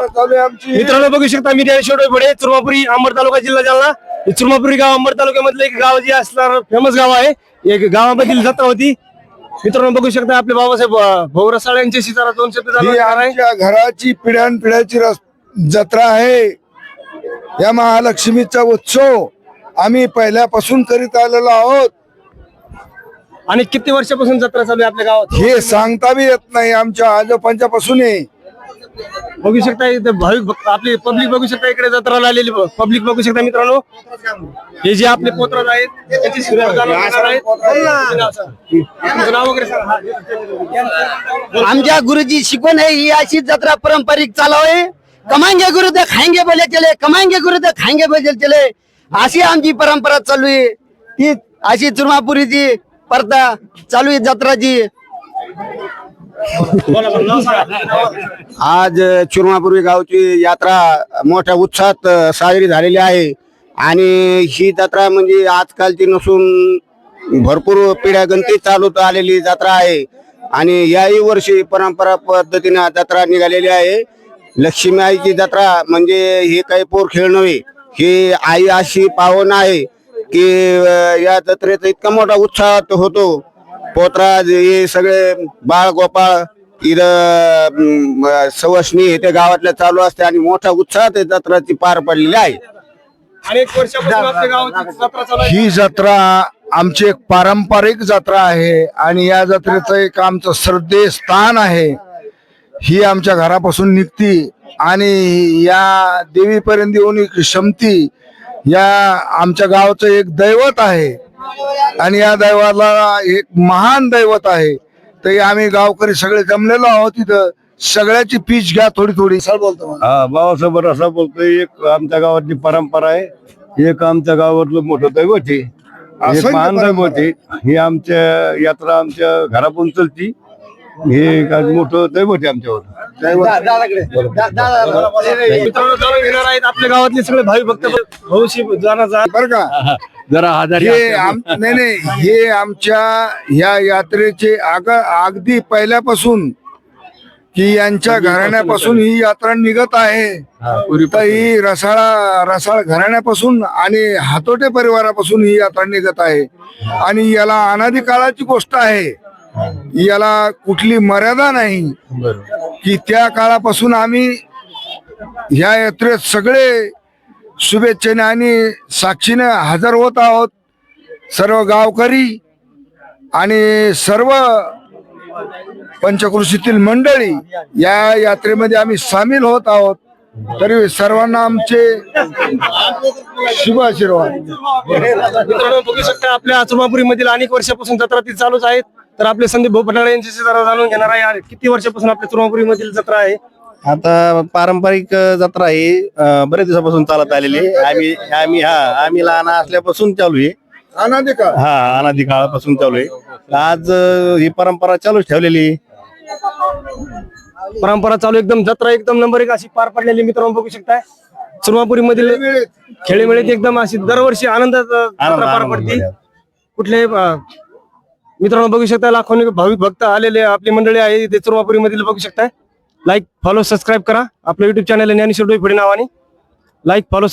चालू आहे आमची. मित्रांनो बघू शकता मी ज्ञानेश्वर डोईफोडे, चुरमापुरी, अंबड तालुका, जिल्हा जालना. हे चुरमापुरी गाव अंबड तालुक्यामधलं एक गाव जे असणार फेमस गाव आहे. एक गावामधील जत्रा होती. मित्रांनो बघू शकता आपले बाबासाहेब भाऊ रसाळ यांच्याशी जरा 2 शब्द ही जाणून आहे. आमच्या घराची पिढ्यानपिढ्याची जत्रा आहे. या महालक्ष्मीचा उत्सव आम्ही पहिल्यापासून करीत आलेलो आहोत. आणि किती वर्षापासून जत्रा चालू आहे आपल्या गावात हे सांगता बी येत नाही. आमच्या आजोबांच्यापासून आहे. बघू शकता इथे भाविक भक्त आपली पब्लिक बघू शकता, इकडे जत्राला आलेली पब्लिक बघू शकता. मित्रांनो हे जे आपले पोतराज आहेत त्याची सुरुवात जाणून घेणार आहेत. तुमचं नाव वगैरे सांगा. आमच्या गुरुजी शिकवण है ही अशी जत्रा पारंपरिक चालू आहे. कमाएंगे गुरु तो खाएंगे बोले चले, कमाएंगे गुरु तो खाएंगे बोले चले, अशी आमची परंपरा चालू आहे. ती अशी चुरमापुरीची परता चालू आहे जत्राची. आज चुरमापुरी गावची यात्रा मोठ्या उत्साहात साजरी झालेली आहे. आणि ही जत्रा म्हणजे आजकालची नसून भरपूर पिढ्या गणती चालूत आलेली जत्रा आहे. आणि याही वर्षी परंपरा पद्धतीने जत्रा निघालेली आहे. लक्ष्मी आईची जत्रा म्हणजे हे काही पोर खेळ नव्हे, ही आई अशी पावन आहे की या जत्रेचा इतका मोठा उत्साह होतो. पोतराज हे सगळे बाळ गोपाळ इथं सवसणी हे त्या गावातल्या चालू असते आणि मोठ्या उत्साहात जत्रा ती पार पडलेली आहे. अनेक वर्षापासून आपल्या गावात जत्रा चालू आहे. ही जत्रा आमची एक पारंपरिक जत्रा आहे आणि या जत्रेचं एक आमचं श्रद्धेय स्थान आहे. ही आमच्या घरापासून निघती आणि या देवीपर्यंत येऊन एक क्षमती या आमच्या गावचं एक दैवत आहे. आणि या दैवाला एक महान दैवत आहे. तर आम्ही गावकरी सगळे जमलेलो आहोत. तिथं सगळ्याची पीच घ्या थोडी थोडी. सर बोलतो. हा बाबासाहेब रसा बोलतोय. एक आमच्या गावातली परंपरा आहे, एक आमच्या गावातलं मोठं दैवत आहे, एक महान दैवत आहे. ही आमच्या यात्रा आमच्या घरातून चलती. हे काय मोठं दैवत आहे आमच्यावर. मित्रांनो जाणून घेणार आहेत आपल्या गावातले सगळे भाविक भक्त भाऊशी जाणार बरं का. जरा आजारी नाही हे आमच्या ह्या यात्रेचे अगदी पहिल्यापासून की यांच्या घराण्यापासून ही यात्रा निघत आहे. तर ही रसाळ घराण्यापासून आणि हातोटे परिवारापासून ही यात्रा निघत आहे. आणि याला अनादी काळाची गोष्ट आहे. याला कुठली मर्यादा नाही की त्या काळापासून आम्ही ह्या यात्रेत सगळे शुभेच्छेने आणि साक्षीने हजर होत आहोत. सर्व गावकरी आणि सर्व पंचकृषीतील मंडळी या यात्रेमध्ये आम्ही सामील होत आहोत. तरी सर्वांना आमचे शुभ आशीर्वाद. मित्रांनो बघू शकता आपल्या चुरमापुरी मधील अनेक वर्षापासून जत्रा ती चालूच आहेत. तर आपले संदीप भाऊ पठाळे यांच्याशी जरा जाणून घेणार आहे. किती वर्षापासून आपल्या चुरमापुरी मधील जत्रा आहे? आता पारंपरिक जत्रा ही बरेच दिवसापासून चालत आलेली आहे. आम्ही लहान असल्यापासून चालू आहे. अनादी काळ. अनादी काळापासून चालू आहे. आज ही परंपरा चालूच ठेवलेली. परंपरा चालू एकदम जत्रा एकदम नंबर 1 अशी पार पडलेली. मित्रांनो बघू शकताय चुरमापुरी मधील खेळीमेळीत एकदम अशी दरवर्षी आनंदात जत्रा पार पडते. कुठले मित्रांनो बघू शकता लाखोनी भाविक भक्त आलेले आपली मंडळी आहे इथे चुरमापुरी मधील. बघू शकताय लाईक फॉलो सबस्क्राईब करा आपल्या युट्यूब चॅनल ज्ञानेश्वर डोईफोडे नावाने. Like follow